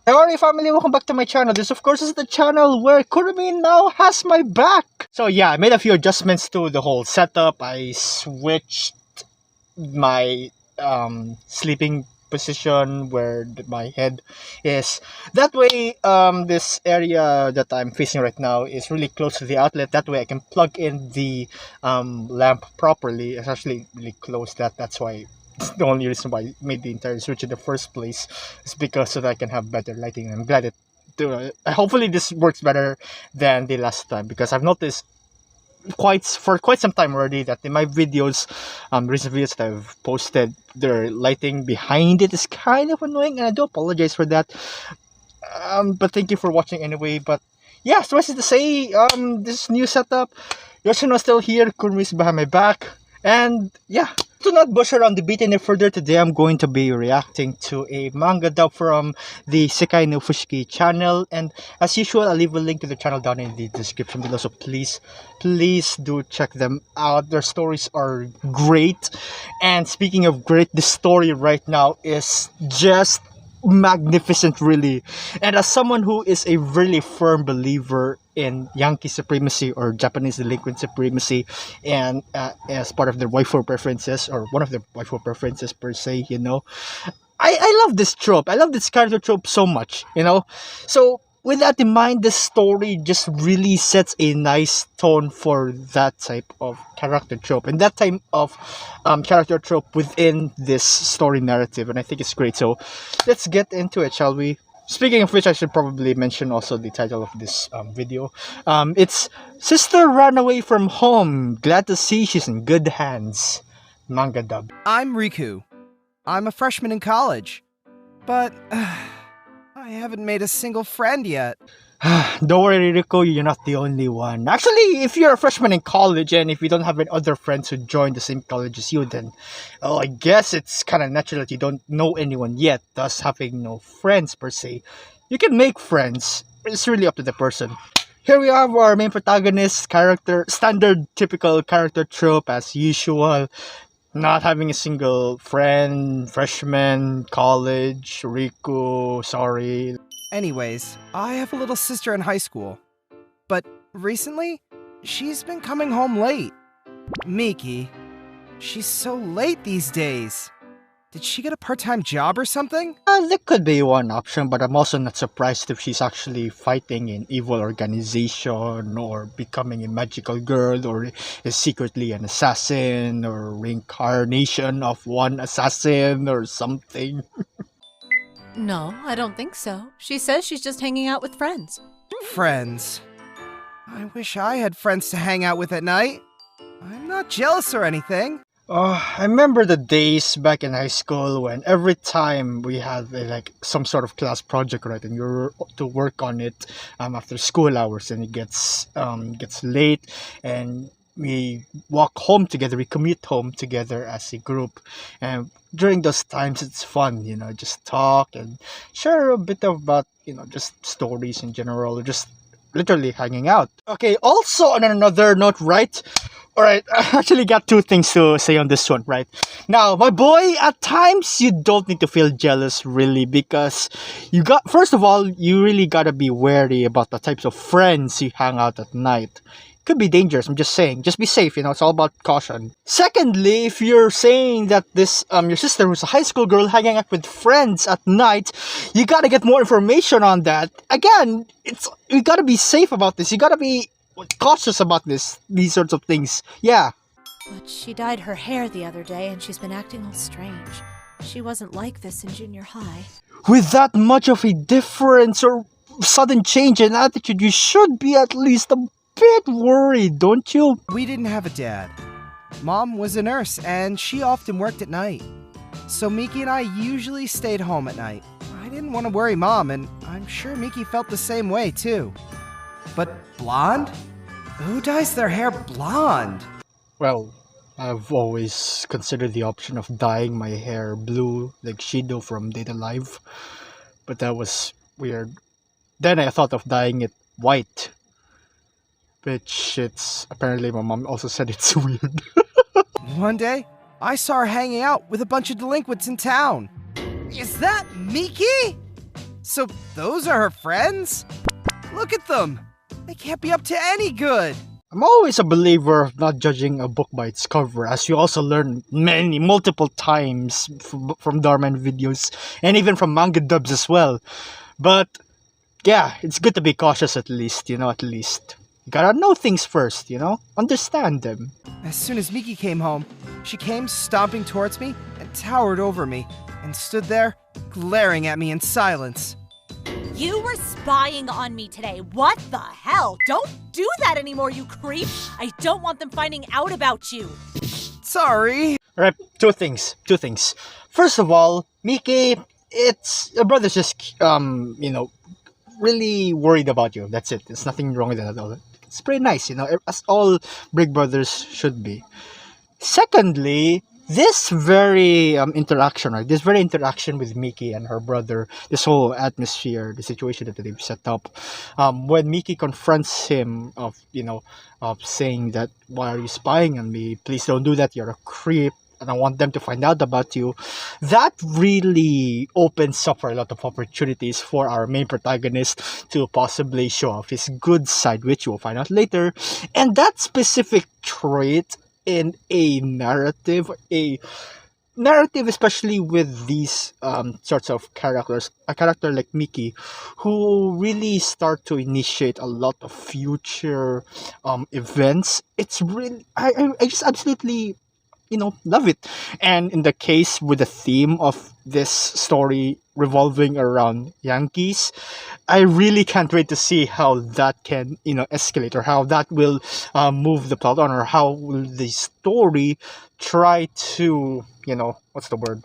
Howdy family, welcome back to my channel. This of course is the channel where Kurumi now has my back. So yeah, I made a few adjustments to the whole setup. I switched my sleeping position where my head is. That way this area that I'm facing right now is really close to the outlet. That way I can plug in the lamp properly. It's actually really close. That's why the only reason why I made the entire switch in the first place is because so that I can have better lighting. I'm glad hopefully this works better than the last time, because I've noticed for quite some time already that in my videos, recent videos that I've posted, the lighting behind it is kind of annoying, and I do apologize for that. But thank you for watching anyway. But yeah, so much to say, this new setup, Yoshino's still here, Kurumi's behind my back, and yeah. To not bush around the beat any further, today I'm going to be reacting to a manga dub from the Sekai no Fushigi channel, and as usual I'll leave a link to the channel down in the description below, so please do check them out. Their stories are great, and speaking of great, the story right now is just magnificent, really. And as someone who is a really firm believer in Yankee supremacy, or Japanese delinquent supremacy, and as part of their waifu preferences, or one of their waifu preferences per se, I love this trope. I love this character trope so much, so with that in mind, the story just really sets a nice tone for that type of character trope, and that type of character trope within this story narrative, and I think it's great. So let's get into it, shall we? Speaking of which, I should probably mention also the title of this video. It's Sister Ran Away from Home. Glad to see she's in good hands. Manga dub. I'm Riku. I'm a freshman in college, but I haven't made a single friend yet. Don't worry, Rico, you're not the only one. Actually, if you're a freshman in college and if you don't have any other friends who joined the same college as you, then I guess it's kind of natural that you don't know anyone yet, thus having no friends per se. You can make friends. It's really up to the person. Here we have our main protagonist character, standard typical character trope as usual. Not having a single friend, freshman, college, Riku, sorry. Anyways, I have a little sister in high school, but recently, she's been coming home late. Miki, she's so late these days. Did she get a part-time job or something? That could be one option, but I'm also not surprised if she's actually fighting an evil organization, or becoming a magical girl, or is secretly an assassin, or reincarnation of one assassin, or something. No, I don't think so. She says she's just hanging out with friends. Friends. I wish I had friends to hang out with at night. I'm not jealous or anything. I remember the days back in high school when every time we had like some sort of class project, right, and you're to work on it after school hours, and it gets late, and we walk home together, we commute home together as a group, and during those times it's fun, just talk and share a bit about, just stories in general, just literally hanging out. Okay, also on another note, right? Alright, I actually got two things to say on this one, right? Now, my boy, at times you don't need to feel jealous, really, because first of all, you really gotta be wary about the types of friends you hang out at night. Could be dangerous, I'm just saying. Just be safe, it's all about caution. Secondly, if you're saying that this, your sister who's a high school girl hanging out with friends at night, you gotta get more information on that. Again, you gotta be safe about this. You gotta be cautious about these sorts of things. Yeah. But she dyed her hair the other day and she's been acting all strange. She wasn't like this in junior high. With that much of a difference or sudden change in attitude, you should be at least a bit worried, don't you? We didn't have a dad. Mom was a nurse and she often worked at night. So Miki and I usually stayed home at night. I didn't want to worry Mom, and I'm sure Miki felt the same way too. But blonde? Who dyes their hair blonde? Well, I've always considered the option of dyeing my hair blue like Shido from Date Alive, but that was weird. Then I thought of dyeing it white, which apparently my mom also said it's weird. One day, I saw her hanging out with a bunch of delinquents in town. Is that Miki? So those are her friends? Look at them! They can't be up to any good! I'm always a believer of not judging a book by its cover, as you also learn multiple times from Darman videos, and even from manga dubs as well. But, yeah, it's good to be cautious at least. You gotta know things first, understand them. As soon as Miki came home, she came stomping towards me and towered over me, and stood there, glaring at me in silence. You were spying on me today. What the hell? Don't do that anymore, you creep. I don't want them finding out about you. Sorry. Alright, two things. First of all, Miki, your brother's just, really worried about you. That's it. There's nothing wrong with that at all. It's pretty nice, as all big brothers should be. Secondly, this very interaction with Miki and her brother, this whole atmosphere, the situation that they've set up, when Miki confronts him of saying that, why are you spying on me? Please don't do that. You're a creep. And I want them to find out about you. That really opens up for a lot of opportunities for our main protagonist to possibly show off his good side, which you will find out later. And that specific trait in a narrative, especially with these sorts of characters, a character like Miki, who really start to initiate a lot of future events. It's really, I just absolutely love it. And in the case with the theme of this story revolving around Yankees, I really can't wait to see how that can escalate, or how that will move the plot on, or how will the story try to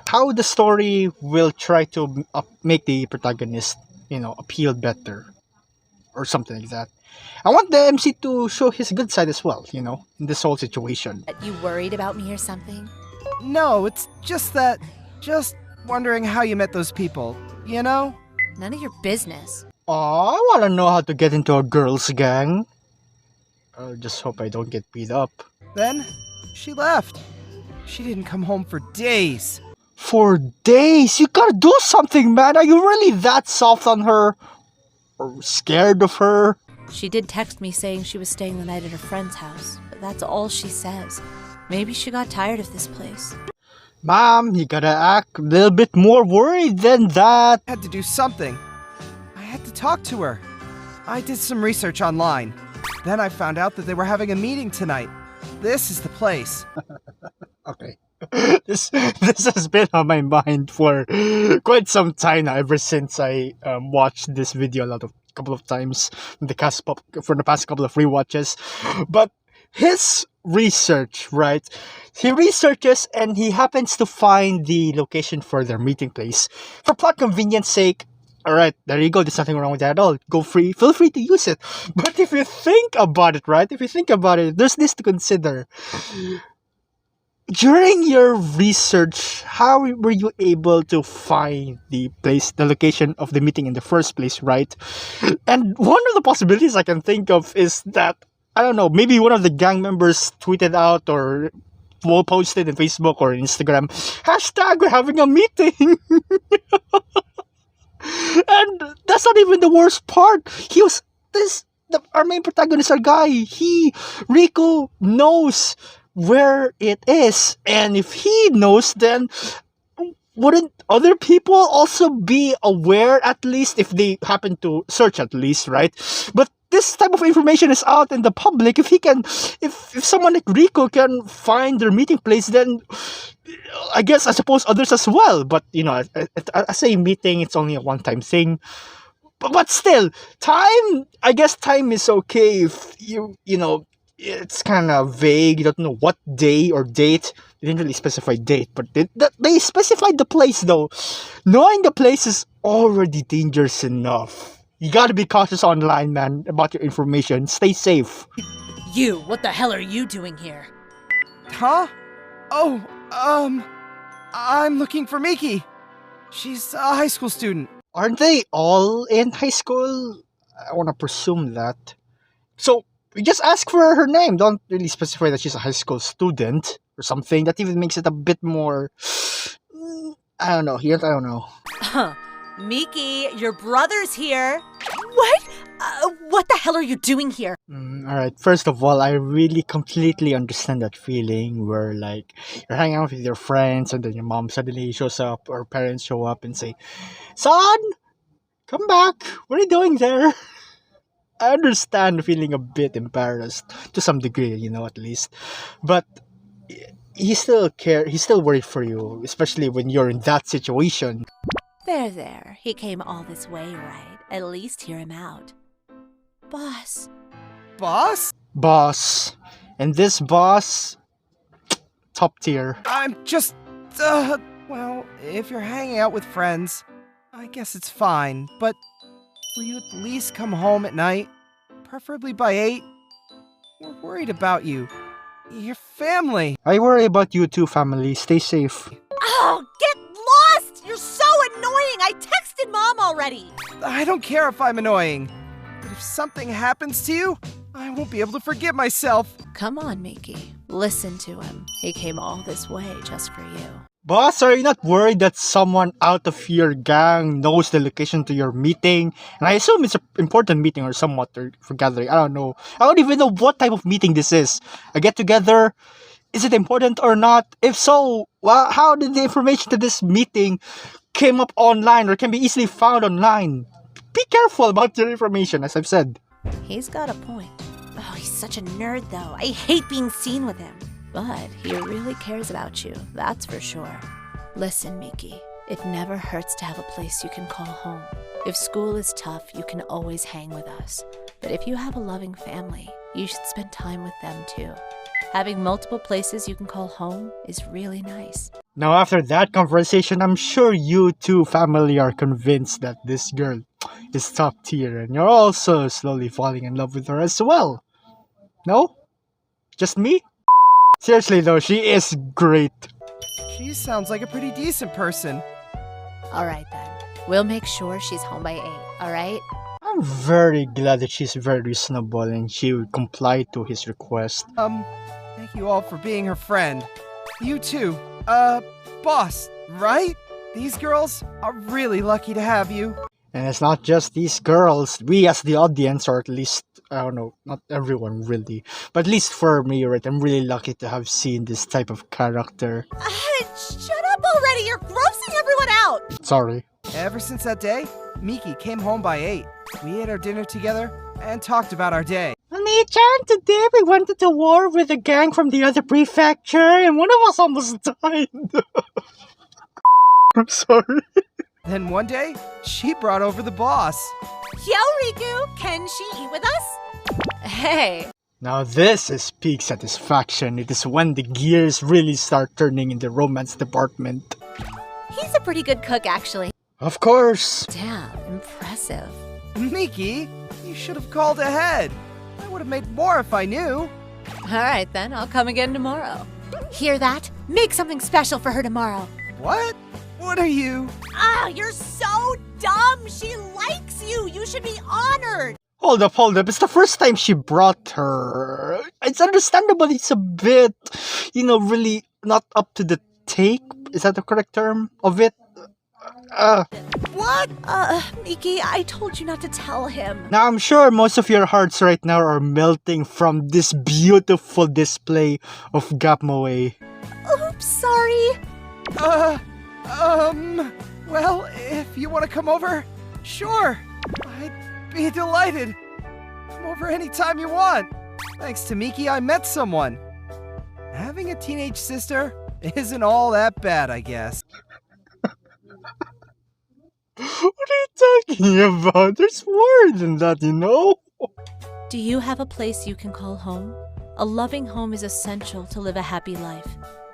how the story will try to make the protagonist appeal better, or something like that. I want the MC to show his good side as well, in this whole situation. You worried about me or something? No, it's just wondering how you met those people, None of your business. Aw, I want to know how to get into a girl's gang. I just hope I don't get beat up. Then, she left. She didn't come home for days. For days? You gotta do something, man. Are you really that soft on her? Or scared of her? She did text me saying she was staying the night at her friend's house, but that's all she says. Maybe she got tired of this place. Mom, you gotta act a little bit more worried than that. I had to do something. I had to talk to her. I did some research online. Then I found out that they were having a meeting tonight. This is the place. Okay. This has been on my mind for quite some time now, ever since I watched this video a couple of times for the past couple of rewatches. But his research, right? He researches and he happens to find the location for their meeting place. For plot convenience sake, alright, there you go. There's nothing wrong with that at all. Feel free to use it. But if you think about it, right? There's this to consider. During your research, how were you able to find the location of the meeting in the first place, right? And one of the possibilities I can think of is that, I don't know, maybe one of the gang members tweeted out or posted in Facebook or Instagram, hashtag we're having a meeting. And that's not even the worst part. Our main protagonist, our guy, Rico knows where it is, and if he knows, then wouldn't other people also be aware, at least if they happen to search, at least, right? But this type of information is out in the public. If someone like Rico can find their meeting place, then I suppose others as well. But as a meeting, it's only a one-time thing. But still, time is okay if it's kind of vague. You don't know what day or date. They didn't really specify date, but they specified the place, though. Knowing the place is already dangerous enough. You gotta be cautious online, man, about your information. Stay safe. You, what the hell are you doing here? Huh? Oh, I'm looking for Miki. She's a high school student. Aren't they all in high school? I want to presume that. So, we just ask for her name. Don't really specify that she's a high school student or something. That even makes it a bit more... I don't know. Miki, your brother's here. What? What the hell are you doing here? Alright, first of all, I really completely understand that feeling where like you're hanging out with your friends and then your mom suddenly shows up or parents show up and say, "Son, come back. What are you doing there?" I understand feeling a bit embarrassed to some degree, at least. But he still he's still worried for you, especially when you're in that situation. There. He came all this way, right? At least hear him out. Boss. Boss? Boss. And this boss, top tier. I'm just, well, if you're hanging out with friends, I guess it's fine, but will you at least come home at night? Preferably by 8? We're worried about you. Your family. I worry about you too, family. Stay safe. Oh, get lost! You're so annoying! I texted Mom already! I don't care if I'm annoying, but if something happens to you, I won't be able to forgive myself. Come on, Miki. Listen to him. He came all this way just for you. Boss, are you not worried that someone out of your gang knows the location to your meeting? And I assume it's an important meeting or somewhat for gathering. I don't know. I don't even know what type of meeting this is. A get-together? Is it important or not? If so, well, how did the information to this meeting came up online or can be easily found online? Be careful about your information, as I've said. He's got a point. Oh, he's such a nerd, though. I hate being seen with him. But he really cares about you, that's for sure. Listen, Miki, it never hurts to have a place you can call home. If school is tough, you can always hang with us. But if you have a loving family, you should spend time with them too. Having multiple places you can call home is really nice. Now, after that conversation, I'm sure you two family are convinced that this girl is top tier and you're also slowly falling in love with her as well. No? Just me? Seriously though, she is great. She sounds like a pretty decent person. Alright then. We'll make sure she's home by 8, alright? I'm very glad that she's very reasonable and she would comply to his request. Thank you all for being her friend. You too. Boss, right? These girls are really lucky to have you. And it's not just these girls. We as the audience, or at least, I don't know, not everyone really. But at least for me, right, I'm really lucky to have seen this type of character. Shut up already! You're grossing everyone out! Sorry. Ever since that day, Miki came home by 8. We ate our dinner together and talked about our day. Oni-chan, today we went into war with a gang from the other prefecture and one of us almost died. I'm sorry. Then one day, she brought over the boss. Yo, Riku! Can she eat with us? Hey! Now this is peak satisfaction. It is when the gears really start turning in the romance department. He's a pretty good cook, actually. Of course. Damn, impressive. Miki, you should have called ahead. I would have made more if I knew. Alright then, I'll come again tomorrow. Hear that? Make something special for her tomorrow. What? What are you? Ah, you're so dumb! She likes you! You should be honored! Hold up. It's the first time she brought her. It's understandable it's a bit, really not up to the take. Is that the correct term of it? What? Miki, I told you not to tell him. Now I'm sure most of your hearts right now are melting from this beautiful display of Gapmoe. Oops, sorry. Well, if you want to come over, sure. I'd be delighted. Come over anytime you want. Thanks to Miki, I met someone. Having a teenage sister isn't all that bad, I guess. What are you talking about? There's more than that, Do you have a place you can call home? A loving home is essential to live a happy life.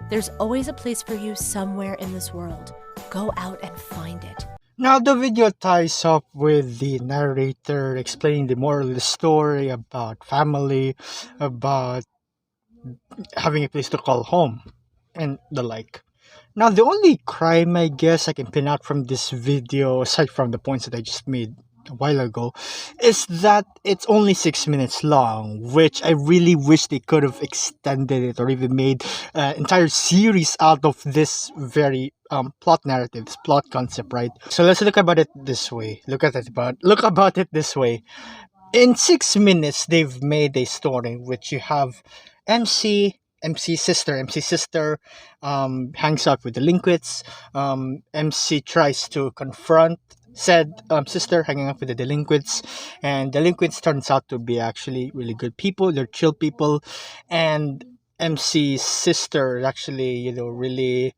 There's always a place for you somewhere in this world. Go out and find it. Now the video ties up with the narrator explaining the moral of the story about family, about having a place to call home, and the like. Now the only crime I guess I can pin out from this video, aside from the points that I just made a while ago, is that it's only 6 minutes long, which I really wish they could have extended it or even made an entire series out of this very plot narrative, this plot concept, right? So let's look about it this way. Look about it this way. In 6 minutes, they've made a story which you have MC sister hangs out with delinquents. MC tries to confront said sister hanging out with the delinquents, and delinquents turns out to be actually really good people. They're chill people, and MC's sister is actually, really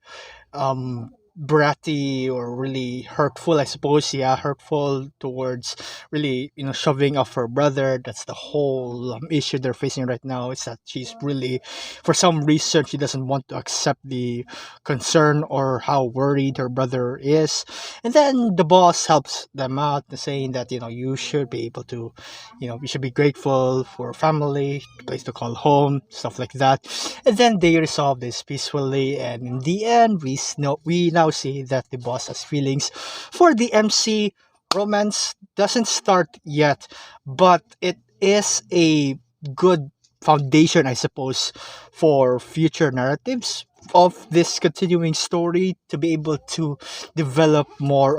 bratty or really hurtful, I suppose. Yeah, hurtful towards really, shoving off her brother. That's the whole issue they're facing right now, is that she's really, for some reason, she doesn't want to accept the concern or how worried her brother is. And then the boss helps them out, saying that, you should be able to, you should be grateful for family, place to call home, stuff like that. And then they resolve this peacefully, and in the end, we now see that the boss has feelings for the MC. Romance doesn't start yet, but it is a good foundation, I suppose, for future narratives of this continuing story, to be able to develop more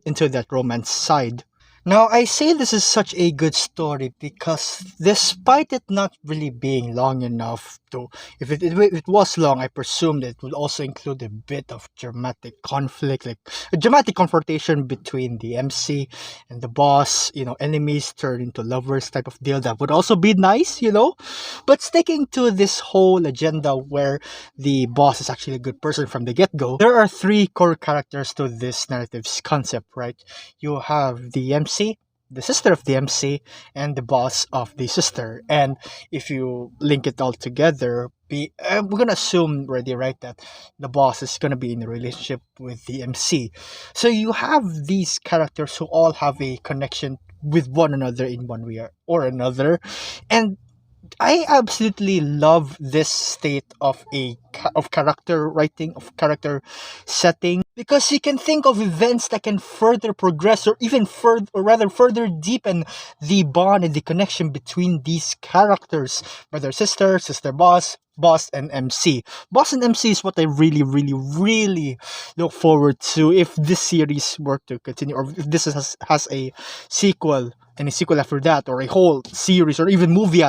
into that romance side. Now, I say this is such a good story because despite it not really being long enough to, if it was long, I presumed it would also include a bit of dramatic conflict, like a dramatic confrontation between the MC and the boss, enemies turn into lovers type of deal. That would also be nice, But sticking to this whole agenda where the boss is actually a good person from the get-go, there are three core characters to this narrative's concept, right? You have the MC, the sister of the MC, and the boss of the sister. And if you link it all together, we're gonna assume already, right, that the boss is gonna be in a relationship with the MC. So you have these characters who all have a connection with one another in one way or another, and I absolutely love this state of character writing, of character setting, because you can think of events that can further progress or even further deepen the bond and the connection between these characters, brother sister, sister boss and MC. Boss and MC is what I really, really, really look forward to if this series were to continue, or if this has a sequel, and a sequel after that, or a whole series, or even movie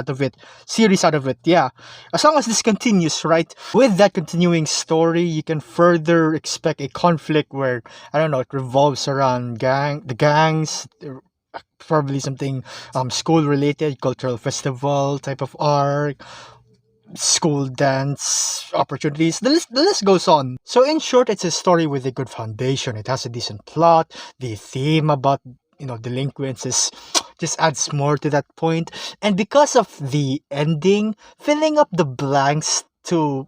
series out of it. Yeah, as long as this continues, right, with that continuing story, you can further expect a conflict where, I don't know, it revolves around the gangs, probably something school related, cultural festival type of arc, school dance opportunities. The list goes on. So in short, it's a story with a good foundation. It has a decent plot. The theme about delinquents just adds more to that point. And because of the ending, filling up the blanks to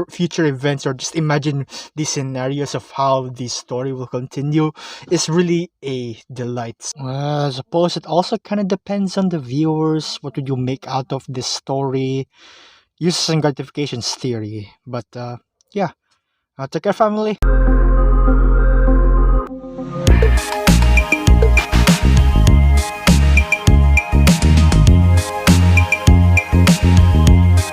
future events, or just imagine the scenarios of how the story will continue, is really a delight. I suppose it also kind of depends on the viewers. What would you make out of this story? Uses and gratifications theory. But yeah, take care, family.